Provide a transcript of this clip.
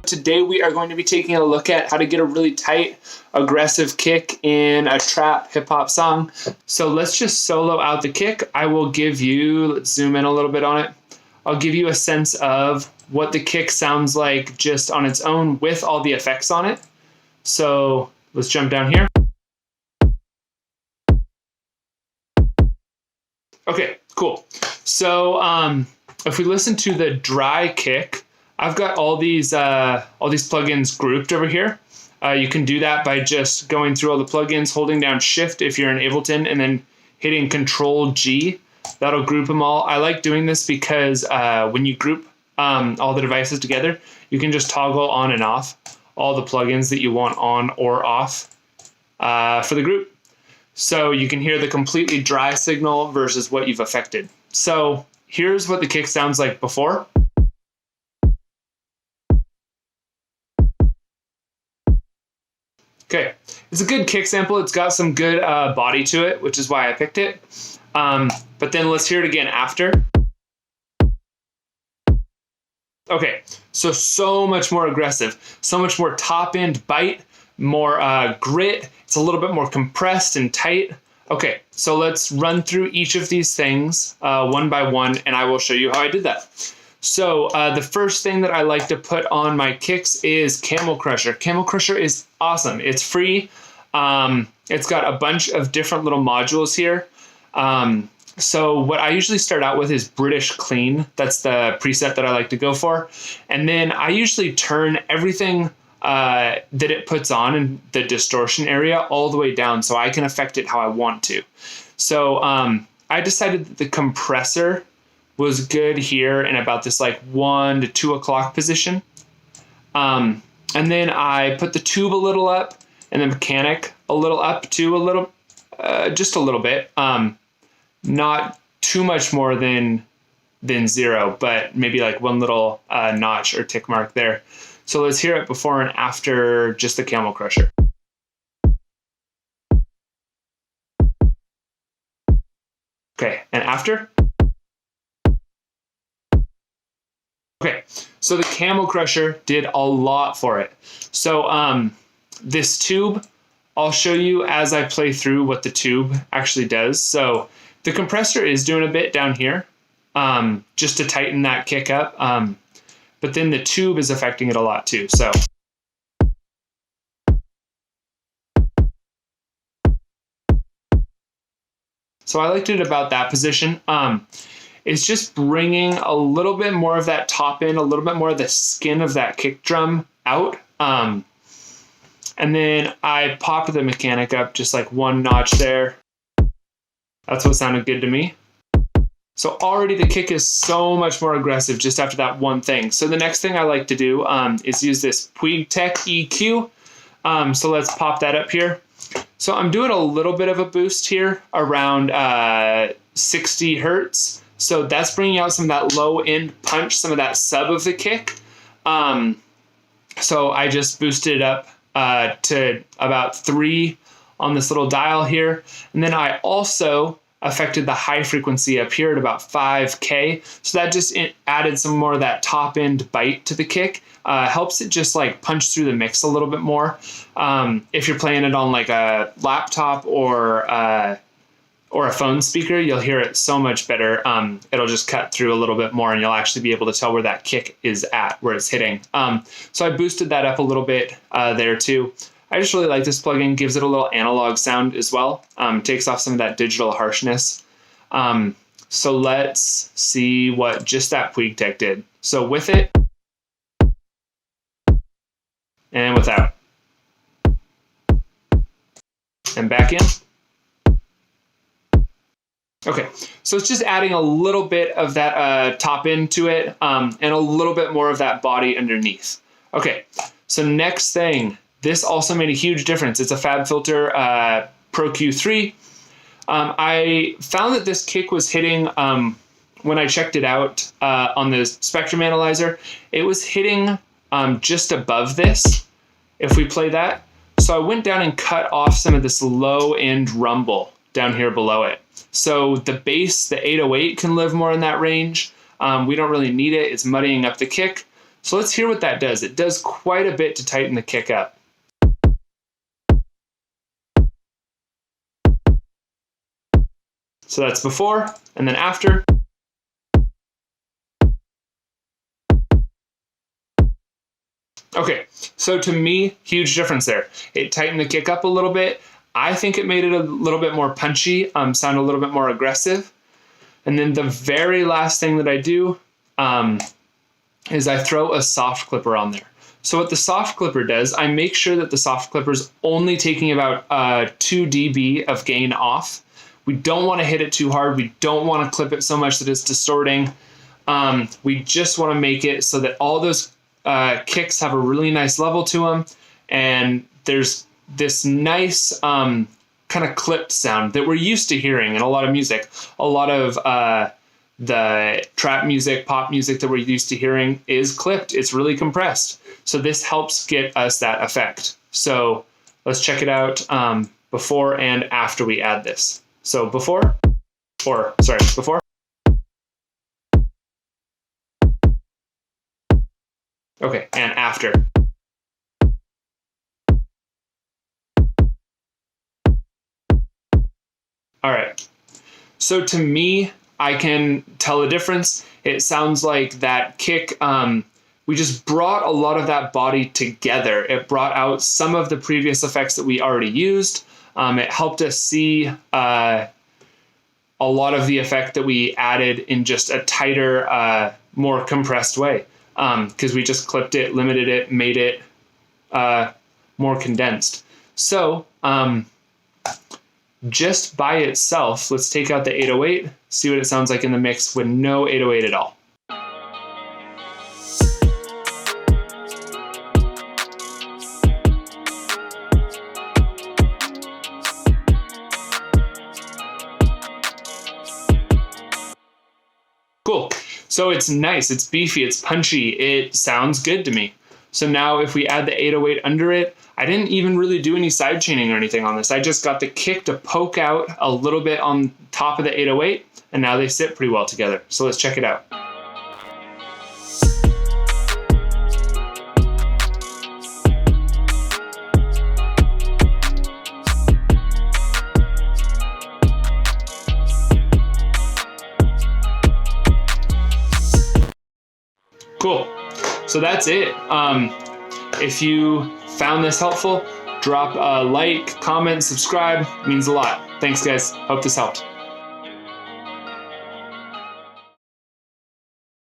Today we are going to be taking a look at how to get a really tight, aggressive kick in a trap hip hop song. So let's just solo out the kick. I will give you, let's zoom in a little bit on it. I'll give you a sense of what the kick sounds like just on its own with all the effects on it. So let's jump down here. Okay, cool. So if we listen to the dry kick, I've got all these plugins grouped over here. You can do that by just going through all the plugins, holding down Shift if you're in Ableton, and then hitting Control G. That'll group them all. I like doing this because when you group all the devices together, you can just toggle on and off all the plugins that you want on or off for the group. So you can hear the completely dry signal versus what you've affected. So here's what the kick sounds like before. Okay, it's a good kick sample. It's got some good body to it, which is why I picked it. But then let's hear it again after. Okay, so much more aggressive, so much more top end bite, more grit. It's a little bit more compressed and tight. Okay, so let's run through each of these things one by one, and I will show you how I did that. So the first thing that I like to put on my kicks is Camel Crusher. Camel Crusher is awesome. It's free. It's got a bunch of different little modules here. So what I usually start out with is British Clean. That's the preset that I like to go for. And then I usually turn everything that it puts on in the distortion area all the way down so I can affect it how I want to. So I decided that the compressor was good here in about this like 1 to 2 o'clock position. And then I put the tube a little up and the mechanic a little up too, just a little bit. Not too much more than 0, but maybe like one little notch or tick mark there. So let's hear it before and after just the Camel Crusher. Okay, and after? Okay, so the Camel Crusher did a lot for it. So this tube, I'll show you as I play through what the tube actually does. So the compressor is doing a bit down here just to tighten that kick up. But then the tube is affecting it a lot too. So I liked it about that position. It's just bringing a little bit more of that top end, a little bit more of the skin of that kick drum out. And then I popped the mechanic up just like 1 notch there. That's what sounded good to me. So already the kick is so much more aggressive just after that one thing. So the next thing I like to do is use this Puig Tech EQ. So let's pop that up here. So I'm doing a little bit of a boost here around 60 hertz. So that's bringing out some of that low end punch, some of that sub of the kick. So I just boosted it up to about 3 on this little dial here. And then I also affected the high frequency up here at about 5K. So that just added some more of that top end bite to the kick. Helps it just like punch through the mix a little bit more. If you're playing it on like a laptop or a phone speaker, you'll hear it so much better. It'll just cut through a little bit more and you'll actually be able to tell where that kick is at, where it's hitting. So I boosted that up a little bit there too. I just really like this plugin. Gives it a little analog sound as well. Takes off some of that digital harshness. So let's see what just that Puig Tech did. So with it and without. And back in. Okay, so it's just adding a little bit of that top end to it and a little bit more of that body underneath. Okay, so next thing. This also made a huge difference. It's a FabFilter Pro Q3. I found that this kick was hitting, when I checked it out on the spectrum analyzer, it was hitting just above this, if we play that. So I went down and cut off some of this low end rumble down here below it. So the bass, the 808 can live more in that range. We don't really need it. It's muddying up the kick. So let's hear what that does. It does quite a bit to tighten the kick up. So that's before, and then after. Okay, so to me, huge difference there. It tightened the kick up a little bit. I think it made it a little bit more punchy, sound a little bit more aggressive. And then the very last thing that I do is I throw a soft clipper on there. So what the soft clipper does, I make sure that the soft clipper is only taking about 2 dB of gain off. We don't want to hit it too hard. We don't want to clip it so much that it's distorting. We just want to make it so that all those kicks have a really nice level to them, and there's this nice kind of clipped sound that we're used to hearing in a lot of music. A lot of the trap music, pop music that we're used to hearing is clipped. It's really compressed. So this helps get us that effect. So let's check it out before and after we add this. So before. Okay, and after. All right. So to me, I can tell a difference. It sounds like that kick, we just brought a lot of that body together. It brought out some of the previous effects that we already used. It helped us see a lot of the effect that we added in just a tighter, more compressed way. Because we just clipped it, limited it, made it more condensed. So just by itself, let's take out the 808, see what it sounds like in the mix with no 808 at all. Cool. So it's nice, it's beefy, it's punchy, it sounds good to me. So now if we add the 808 under it, I didn't even really do any side chaining or anything on this. I just got the kick to poke out a little bit on top of the 808, and now they sit pretty well together. So let's check it out. Cool. So that's it. If you found this helpful, drop a like, comment, subscribe. It means a lot. Thanks, guys. Hope this helped.